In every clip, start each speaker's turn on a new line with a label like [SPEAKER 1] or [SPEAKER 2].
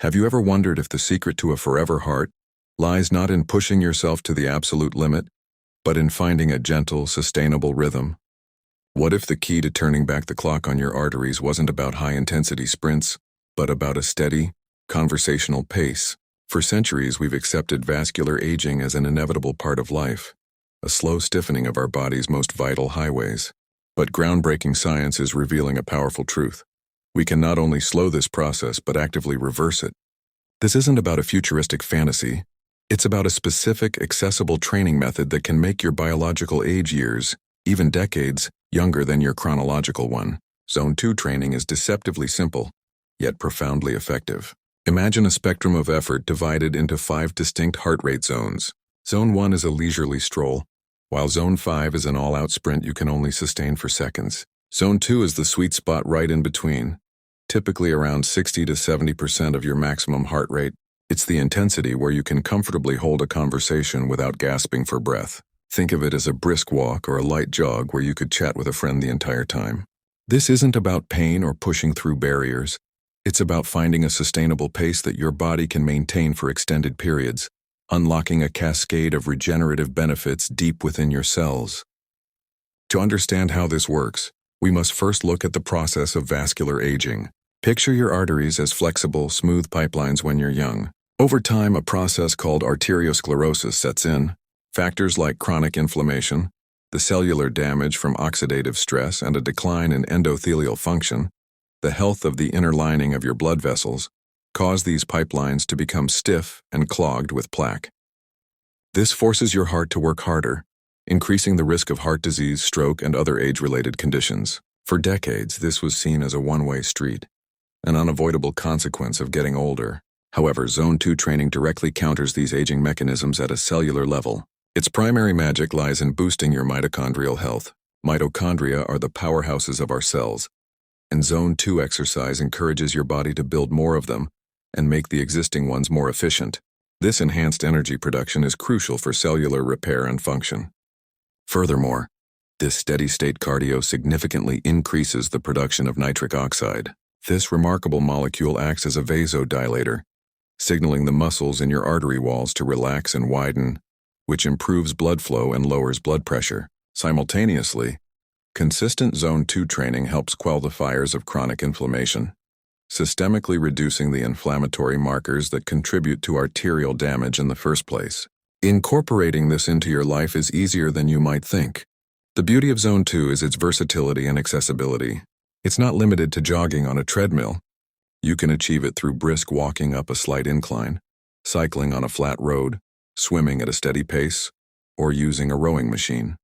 [SPEAKER 1] Have you ever wondered if the secret to a forever heart lies not in pushing yourself to the absolute limit, but in finding a gentle, sustainable rhythm? What if the key to turning back the clock on your arteries wasn't about high-intensity sprints, but about a steady, conversational pace? For centuries, we've accepted vascular aging as an inevitable part of life, a slow stiffening of our body's most vital highways. But groundbreaking science is revealing a powerful truth. We can not only slow this process, but actively reverse it. This isn't about a futuristic fantasy. It's about a specific, accessible training method that can make your biological age years, even decades, younger than your chronological one. Zone 2 training is deceptively simple, yet profoundly effective. Imagine a spectrum of effort divided into 5 distinct heart rate zones. Zone 1 is a leisurely stroll, while Zone 5 is an all-out sprint you can only sustain for seconds. Zone 2 is the sweet spot right in between, typically around 60 to 70% of your maximum heart rate. It's the intensity where you can comfortably hold a conversation without gasping for breath. Think of it as a brisk walk or a light jog where you could chat with a friend the entire time. This isn't about pain or pushing through barriers. It's about finding a sustainable pace that your body can maintain for extended periods, unlocking a cascade of regenerative benefits deep within your cells. To understand how this works, we must first look at the process of vascular aging. Picture your arteries as flexible, smooth pipelines when you're young. Over time, a process called arteriosclerosis sets in. Factors like chronic inflammation, the cellular damage from oxidative stress, and a decline in endothelial function, the health of the inner lining of your blood vessels, cause these pipelines to become stiff and clogged with plaque. This forces your heart to work harder, increasing the risk of heart disease, stroke, and other age-related conditions. For decades, this was seen as a one-way street, an unavoidable consequence of getting older. However, Zone 2 training directly counters these aging mechanisms at a cellular level. Its primary magic lies in boosting your mitochondrial health. Mitochondria are the powerhouses of our cells, and Zone 2 exercise encourages your body to build more of them and make the existing ones more efficient. This enhanced energy production is crucial for cellular repair and function. Furthermore, this steady-state cardio significantly increases the production of nitric oxide. This remarkable molecule acts as a vasodilator, signaling the muscles in your artery walls to relax and widen, which improves blood flow and lowers blood pressure. Simultaneously, consistent Zone 2 training helps quell the fires of chronic inflammation, systemically reducing the inflammatory markers that contribute to arterial damage in the first place. Incorporating this into your life is easier than you might think. The beauty of Zone 2 is its versatility and accessibility. It's not limited to jogging on a treadmill. You can achieve it through brisk walking up a slight incline, cycling on a flat road, swimming at a steady pace, or using a rowing machine.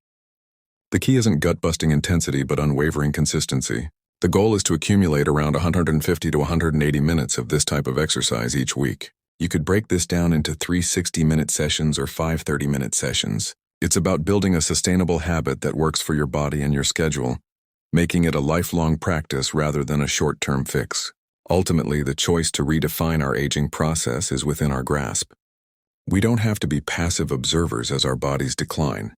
[SPEAKER 1] The key isn't gut-busting intensity but unwavering consistency. The goal is to accumulate around 150 to 180 minutes of this type of exercise each week. You could break this down into 3 60-minute sessions or 5 30-minute sessions. It's about building a sustainable habit that works for your body and your schedule, making it a lifelong practice rather than a short-term fix. Ultimately, the choice to redefine our aging process is within our grasp. We don't have to be passive observers as our bodies decline.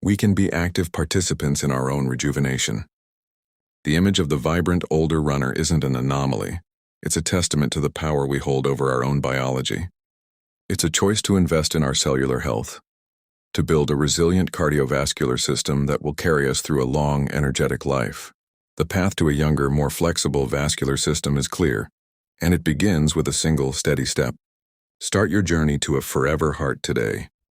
[SPEAKER 1] We can be active participants in our own rejuvenation. The image of the vibrant older runner isn't an anomaly. It's a testament to the power we hold over our own biology. It's a choice to invest in our cellular health, to build a resilient cardiovascular system that will carry us through a long, energetic life. The path to a younger, more flexible vascular system is clear, and it begins with a single, steady step. Start your journey to a forever heart today.